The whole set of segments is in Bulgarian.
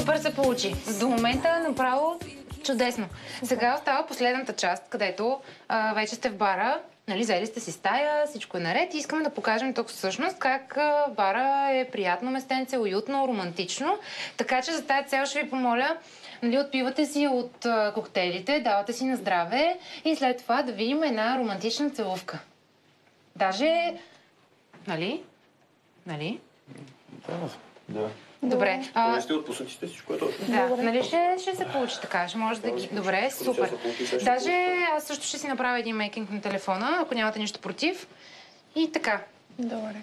Супер се получи. До момента направо чудесно. Сега остава последната част, където вече сте в бара. Нали, взели сте си стая, всичко е наред и искаме да покажем тук всъщност как бара е приятно местенце, уютно, романтично. Така че за тази цел ще ви помоля, нали, отпивате си от коктейлите, давате си на здраве и след това да видим една романтична целувка. Даже... Нали? Нали? Да. Добре. Не сте от посъдите всичко е точно. Да, нали ще се получи така, ще може да ги... Добре, супер. Даже аз също ще си направя един мейкинг на телефона, ако нямате нищо против. И така. Добре.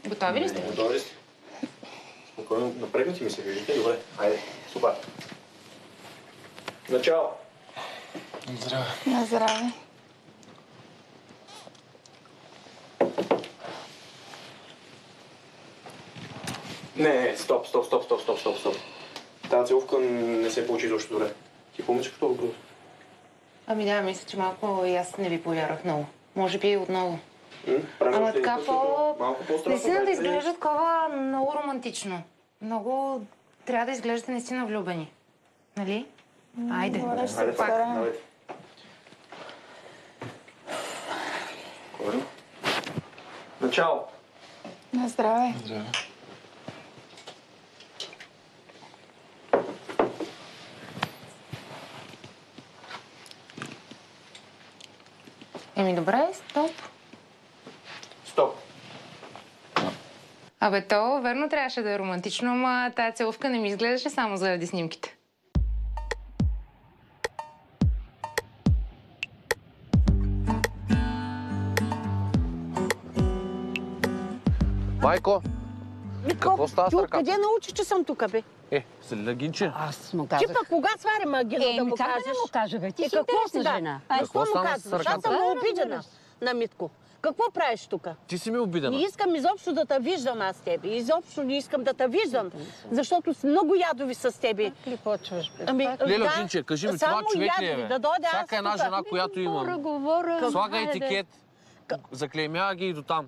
Готови ли сте? Готови сте. Спокойно, напрегнати ми се, виждате? Добре, айде, супер. Начало. Здраве. На здраве. Не, стоп. Тази целувка не се получи изобщо добре. Ти помниш какво въпрос? Ами да, мисля, че малко и аз не ви повярвах много. Може би отново. Ама така наистина да изглежда такова много романтично. Много трябва да изглеждате наистина влюбени. Нали? Айде. Айде пак. Давайте. Начало. На здраве. Здраве. Еми добре, стоп. Стоп. Абе, то верно трябваше да е романтично, ама тая целувка не ми изглеждаше само заради снимките. Майко, какво става с ръката? Къде научи, че съм тук, бе? С Лиля Гинче. Аз му казах. Ти пък кога сваря магина да му кажеш? Да му кажа, бе? Ти си какво интересна жена. Какво му стана с казваш? Аз ръката? съм му обидена на Митко. Какво правиш тук? Ти си ми обидена. Не искам изобщо да те виждам аз тебе. Изобщо не искам да те виждам. Защото много ядови с тебе. Ли почваш, бе? Лиля Гинче, кажи ми, това човек ли е, бе? Да дойде аз Всяка една жена, която имам, Говоря. слага етикет, заклеймява ги и дотам.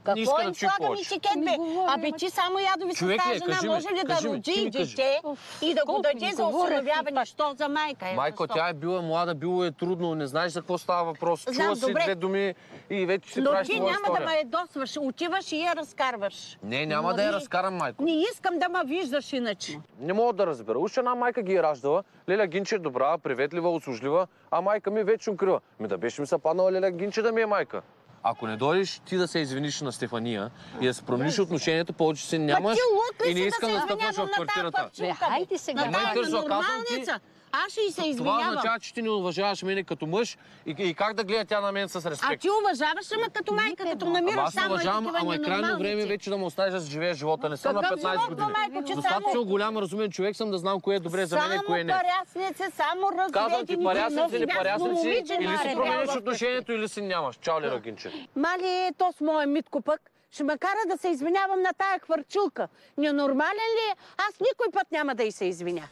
Не Какво иска да им чуй слагам повече. етикет, бе? Абе, ти само ядови с Човек ли тази е? жена. Кажи ми, Може ли да кажи ми, роди ти ми кажи. дете и да го Колко даде ми за говорят, осиновяване? Що за майка е? Майко, Защо? тя е била млада, било е трудно, не знаеш за какво става въпрос. Знам, Чула си добре. две думи и вече си Но правиш ти твоя няма да история. ме ядосваш. Отиваш и я разкарваш. Не, няма да я разкарам, майко. Не искам да ме виждаш иначе. Не мога да разбера. Уж една майка ги е раждала. Лиля Гинче е добра, приветлива, услужлива, а майка ми вече укрива. Да беше ми се паднала Лиля Гинче да ми е майка. Ако не дойдеш ти да се извиниш на Стефания и да се промениш отношението, повече се нямаш и не искам да стъпваш в квартирата. Хайде сега. На тая Кързо, казвам ти, нормалница. Аз ще и се това извинявам. означава, че ти не уважаваш мене като мъж и как да гледа тя на мен с А респект. ти уважаваш ама като майка, като намираш Аз не само уважавам, такива ама е крайно време ненормалници. вече да му оставиш да живее живота. Не съм на Какъв 15 живот, години. майко, че Достатъчно само- голям, разумен човек съм да знам кое е добре за мен и кое не. Само парясници, само Казвам ти, разведени. парясници или но парясници, момиче или си не промениш трябва. отношението, или си нямаш. Чао, Лиля Гинче. Мали, то с моя Митко пък ще ме кара да се извинявам на тая хвърчулка. Ненормален ли е? Аз никой път няма да й се извиня.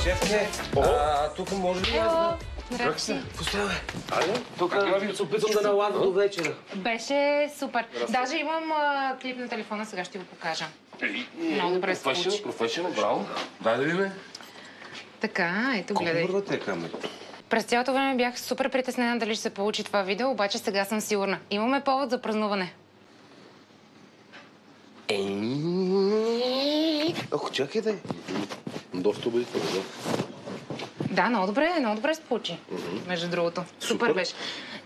Шефке, тук може ли да... Здрасти. Поставя. Тук се опитвам да налага до вечера. Беше супер. Даже имам клип на телефона, сега ще го покажа. Много добре се получи. Професионал, браво. Дай да видим. Така, ето гледай. Колко вървате камера? През цялото време бях супер притеснена дали ще се получи това видео, обаче сега съм сигурна. Имаме повод за празнуване. Ох, чакайте. Доста убедително, да. Да, много добре се получи, между другото. Супер беше.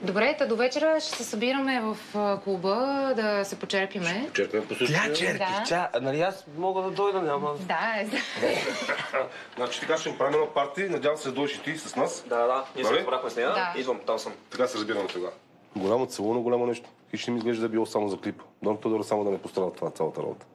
Добре, та до вечера ще се събираме в клуба да се почерпиме. Черпим по случая. Да. черпи, нали аз мога да дойда, няма... Да, Значи така ще правим едно парти, надявам се да дойдеш и ти с нас. Да, ние се разбрахме с нея. Да. Идвам, там съм. Така се разбираме сега. Голямо целуно, голямо нещо. И ще ми изглежда да е било само за клип. Дон Тодор само да не пострада това цялата работа.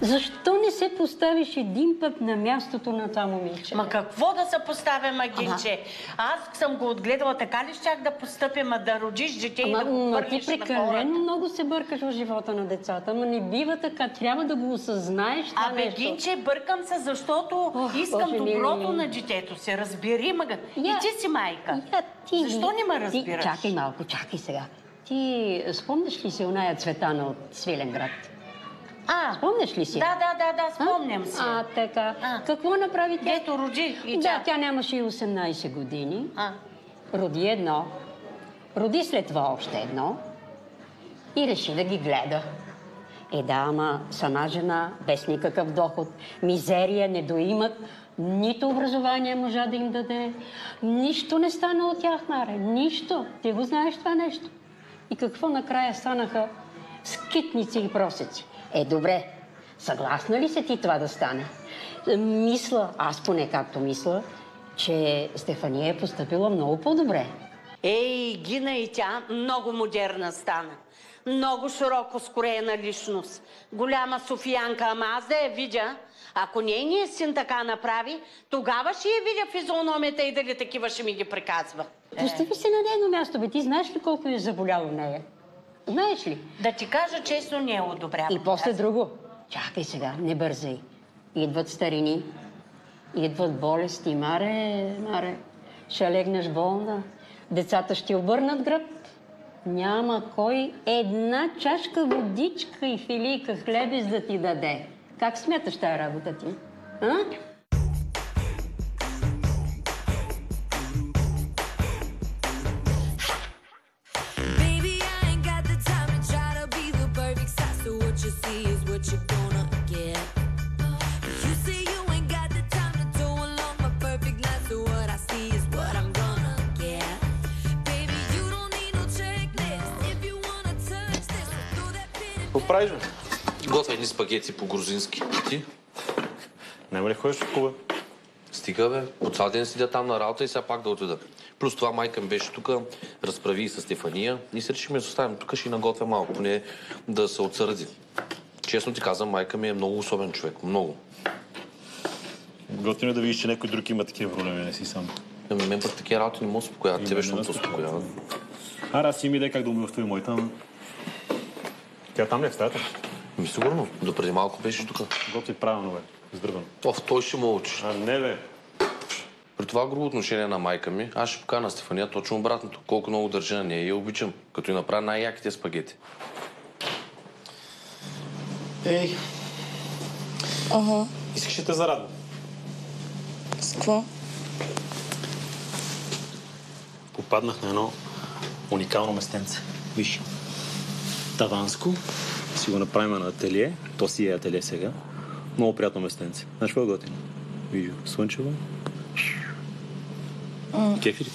Защо не се поставиш един път на мястото на това момиче? Ма какво да се поставя, Магинче? Аз съм го отгледала, така ли щях да постъпя, да родиш дете и да го Ама върнеш ти на прекалено хората? много се бъркаш в живота на децата. Ама не бива така. Трябва да го осъзнаеш това Абе, нещо. Гинче, бъркам се, защото искам Боже, доброто на детето си. Разбери, мага. И ти си майка. Защо не ме разбираш? Чакай малко, чакай сега. Ти спомняш ли си оная Цветана от Свиленград? Спомняш ли си? Да, спомням си. Така. Какво направи тя? Дето роди и Да, тя нямаше и 18 години. Роди едно. Роди след това още едно. И реши да ги гледа. Да, ама сама жена, без никакъв доход, мизерия, недоимък, нито образование можа да им даде. Нищо не стана от тях, Маре. Нищо. Ти го знаеш това нещо. И какво накрая станаха? Скитници и просеци. Добре. Съгласна ли се ти това да стане? Мисля, аз поне както мисля, че Стефания е постъпила много по-добре. Гина и тя много модерна стана. Много широко скроена личност. Голяма софиянка, ама аз да я видя, ако нейният син така направи, тогава ще я видя физиономията и дали такива ще ми ги приказва. Постави се на нейно място, бе. Ти знаеш ли колко е заболяло нея? Знаеш ли? Да ти кажа честно, не е одобрявам. И после друго. Чакай сега, не бързай. Идват старини, идват болести. Маре, ще легнеш болна. Децата ще обърнат гръб. Няма кой една чашка водичка и филийка хлебец да ти даде. Как смяташ тая работа ти? Какво правиш, бе? Готвя едни спагети по-грузински. Ти? Няма ли ходиш в клуба? Стига, бе. По цял ден седя там на работа и сега пак да отида. Плюс това майка ми беше тук, разправи и с Стефания и се решихме да оставим тук, ще наготвя малко, поне да се отсърди. Честно ти казвам, майка ми е много особен човек. Много. Готино да видиш, че някой друг има такива проблеми, не си сам. Мен пък такива работи не му успокояват. Тебе ще му се успокояват. Аз си ми дай как да умива в твоя моята. Тя там ли е в стаята? Сигурно. Допреди малко беше тук. Готви правилно, бе. Сдървано. Той ще мълчи. Не, бе. При това грубо отношение на майка ми, аз ще покана Стефания точно обратното. Колко много държа на нея и я обичам, като и направя най-яките спагети. Искаш да те зарадвам. С какво? Попаднах на едно уникално местенце. Виж. Таванско. Си го направим на ателие. То си е ателие сега. Много приятно местенце. Знаеш какво е готино? Вижу. Слънчево. Кефи ли?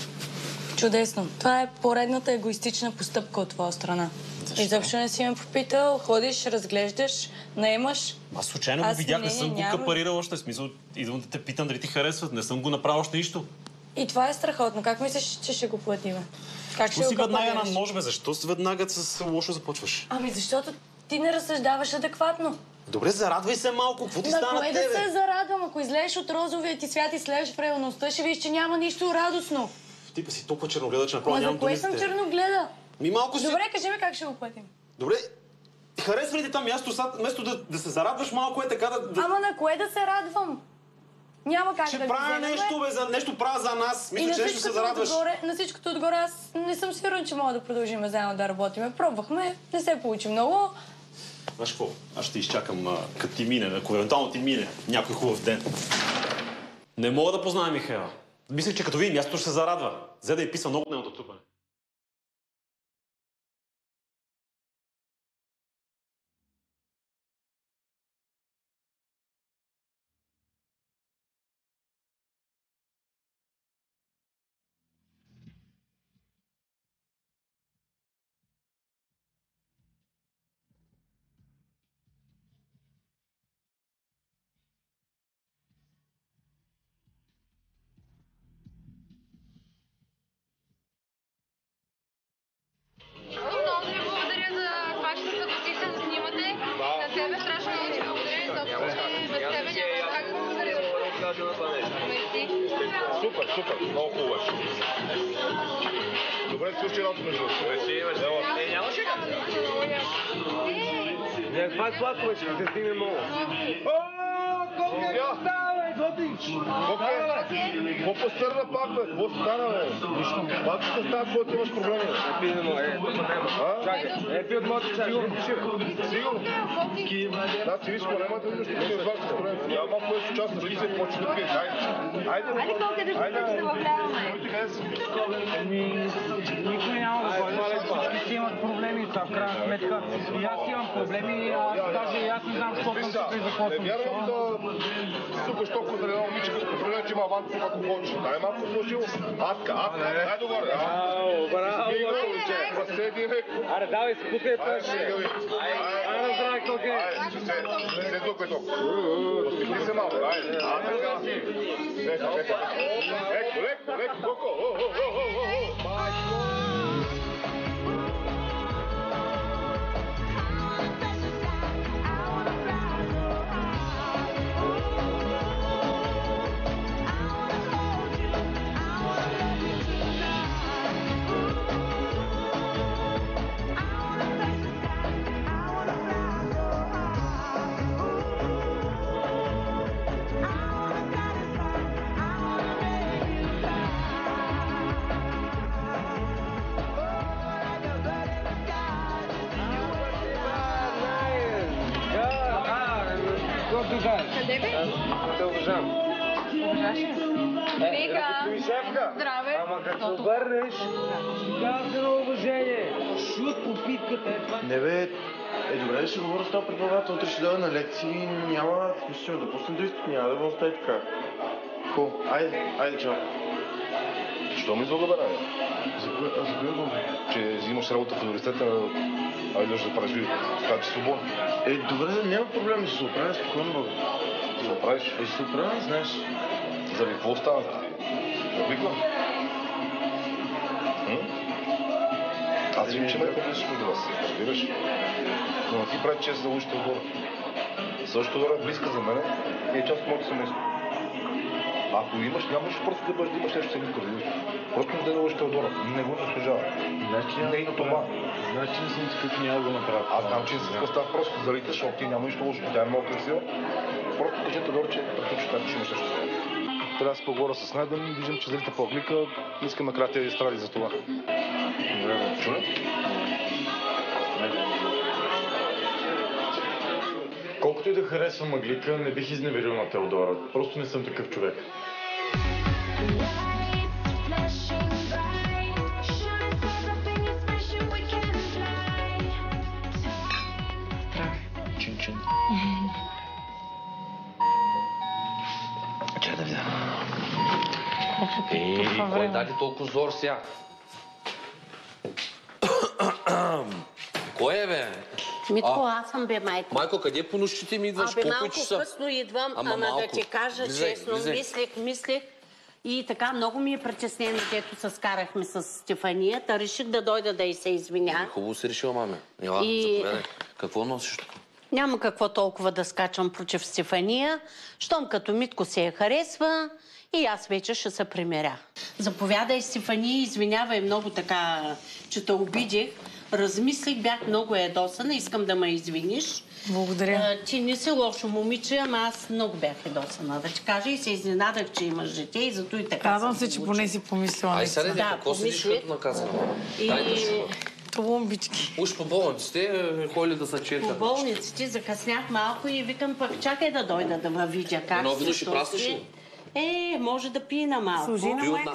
Чудесно. Това е поредната егоистична постъпка от твоя страна. Защо? Изобщо не си ме попитал, ходиш, разглеждаш, наемаш. Аз случайно го видях, не съм го капарирал още. В смисъл, идвам да те питам дали ти харесват. Не съм го направил още нищо. И това е страхотно. Как мислиш, че ще го платиме? Как ще Защо го си веднага капарираш? на нож, бе? Защо си веднага с лошо започваш? Ами защото ти не разсъждаваш адекватно. Добре, зарадвай се малко. Какво ти На стана кое тебе? да се зарадвам? Ако излезеш от розовия ти свят и слезеш в реалността, ще видиш, че няма нищо радостно. Ти па си толкова черногледа, че направо Ма нямам за кое думи за съм теб. черногледа? Ми малко си... Добре, кажи ми как ще го платим. Добре, харесва ли ти там място, вместо да се зарадваш малко е така да... Ама на кое да се радвам? Няма как Ще да го правя вземем. нещо, бе, нещо правя за нас. И Мисля, на че нещо се зарадваш. на всичкото отгоре аз не съм сигурна, че мога да продължим заедно да работим. Пробвахме, не се получи много. Знаеш какво? Аз ще изчакам, като ти мине, ако евентуално ти мине някой хубав ден. Не мога да позная Михаела. Мислех, че като види мястото ще се зарадва. Взе да й писва много дневното трупане. Супер, супер, много хубаво. Добре, свърши работа между другото. Нямаше как? Това е сладко вече, ще стигне много. Какво постърна пак, бе? Какво стана, бе? Пак ще става, когато имаш проблеми. Чакай, пи от моята чаша. Сигурно. Значи, виж, по-немате да ще ти разварка с проблеми. Няма малко да се участва, да ги се почне да пиеш. Айде, Колко да се въвляваме? Никой няма да бъде, всички си имат проблеми, в крайна сметка. И аз имам проблеми, даже и аз не знам, какво съм тук и за какво съм. Не вярвам да супаш толкова за едно момиче, като проблем, че има аванс, ако хочеш. Дай малко сложил. Адка, дай догоре. Браво, момиче. Разседи рек. Аре, давай се, пускай пъши. Айде, здраве, колко е. След тук е толкова. Възпитни се малко. Айде. Леко, колко. Къде бе? Те уважавам. Уважаш ли? Вика! Здраве! Ама като върнеш, казва се на уважение. Шут по питката е това. Не бе, добре да ще говоря с този преподавател, утре ще дойде на лекции, няма смисъл да пуснем до изпит, няма да го остави така. Хубаво, айде, чао. Що ми излага, бе, Рая? За кое го? Че взимаш работа в университета, а идваш да правиш така, че свободно. Добре, няма проблем, ще се оправя спокойно, бе. Ще се оправиш? Ще се оправя, знаеш. Заради какво стана? Обиквам. Аз имам, че ме по-близко до вас, разбираш? Но не ти прави чест да учите отгоре. Също Дора е близка за мен и е част от моето семейство. Ако имаш, нямаш просто да бъдеш да имаш нещо сега преди. Просто не да учите отгоре. Не го заслужава. Не и на това. Значи не съм такъв, няма да го направя. Аз знам, че не си става просто залите, защото ти няма нищо лошо. Тя е много красива. Просто кажете Дора, че предпочитате, че имаш нещо сега. Трябва да се поговоря с Найден, виждам, че залите по-глика. Искам накрая да изстради за това. Добре, чуне? Колкото и да харесвам Аглика, не бих изневерил на Теодора. Просто не съм такъв човек. Чин-чин. Чай да взема. Кой даде толкова зор сега? Кой е, бе? Митко, аз съм бе, майко. Майко, къде по нощите ми идваш? Колко Малко късно идвам, ама да ти кажа честно, мислех и така много ми е притеснено, дето се скарахме с Стефания, та реших да дойда да й се извиня. Хубаво си решила, маме. Ела, заповядай. Какво носиш тук? Няма какво толкова да скачам против Стефания, щом като Митко се я харесва и аз вече ще се примеря. Заповядай, Стефания, извинявай много така, че те обидих. Размислих, бях много ядосана, искам да ме извиниш. Благодаря. Ти не си лошо момиче, ама аз много бях ядосана. Да ти кажа и се изненадах, че имаш дете и зато и така. Радвам се, че поне си помислила. Ай, сега, какво седиш като наказана? Дайте си. Тулумбички. Уж по болниците, холи да са чета. По болниците закъснях малко и викам пък чакай да дойда да ме видя как. Едно вино ще праснеш ли? Може да пина малко. Служи на майка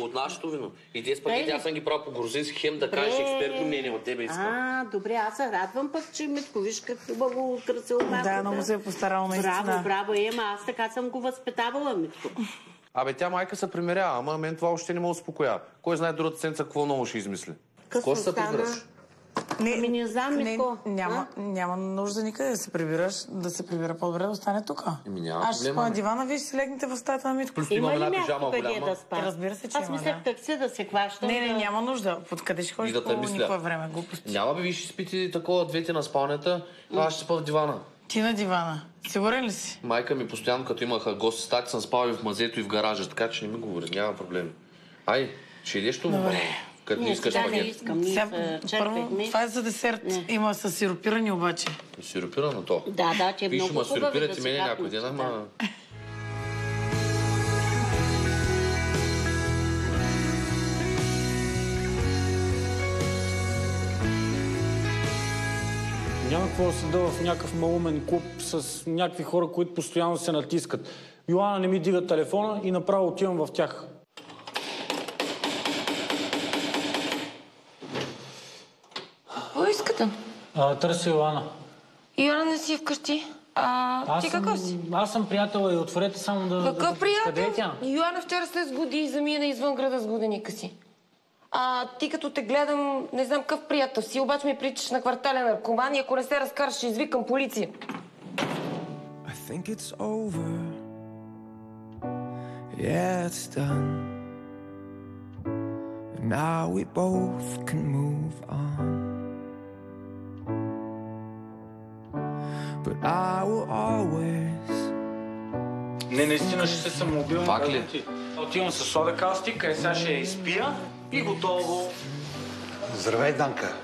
от нашето вино. И тези спагети аз съм ги правил по грузински, хем да кажеш експертно мнение от тебе искам. Добре, аз се радвам пък, че Митко, виж как хубаво красиво малко. Да, много се е постарал наистина. Браво, аз така съм го възпитавала, Митко. Абе, тя майка се примерява, ама мен това още не ме успокоява. Кой знае другата седмица какво ново ще измисли? Какво ще се прибираш? Не знам, Митко. Няма нужда никъде да се прибираш, да се прибира по-добре да остане тук. Аз ще спа на дивана, вие си легнете в стаята на Митко. Има ли място къде да спа? Разбира се, че има. Аз мислях такси да се хващам. Не, няма нужда. Откъде ще ходиш по никое време? Глупости. Няма бе, виж, спите такова двете на спалнята, аз ще спа в дивана. Ти на дивана. Сигурен ли си? Майка ми постоянно, като имаха гости стати, съм спал и в мазето, и в гаража, така че не ми говори, няма проблеми. Ай, ще идеш това? Като не искаш спагети. Първо, това е за десерт. Има със сиропирани обаче. Сиропирано то? Да, че е много хубаво. Виж, сиропирате мене някой ден, ама... Няма какво да седа в някакъв малумен клуб с някакви хора, които постоянно се натискат. Йоана не ми дига телефона и направо отивам в тях. Какво искате? Търся Йоана. Йоана не си вкъщи. Ти какъв си? Аз съм приятел и отворете само да... Какъв приятел? Къде е тя? Йоана вчера се сгоди и замина извън града с годеника си. Ти като те гледам, не знам какъв приятел си, обаче ми причаш на квартален наркоман и ако не се разкараш, ще извикам полиция. I think it's over. Yeah, it's done. And now we both can move on. But I will always... Не, наистина ще се самоубивам. Пак ли? Отивам с сода каустик, сега ще я изпия и готово. Здравей, Данка.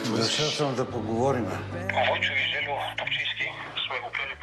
Дошъл съм да поговорим. Войчо и Желю Топчийски сме го гледали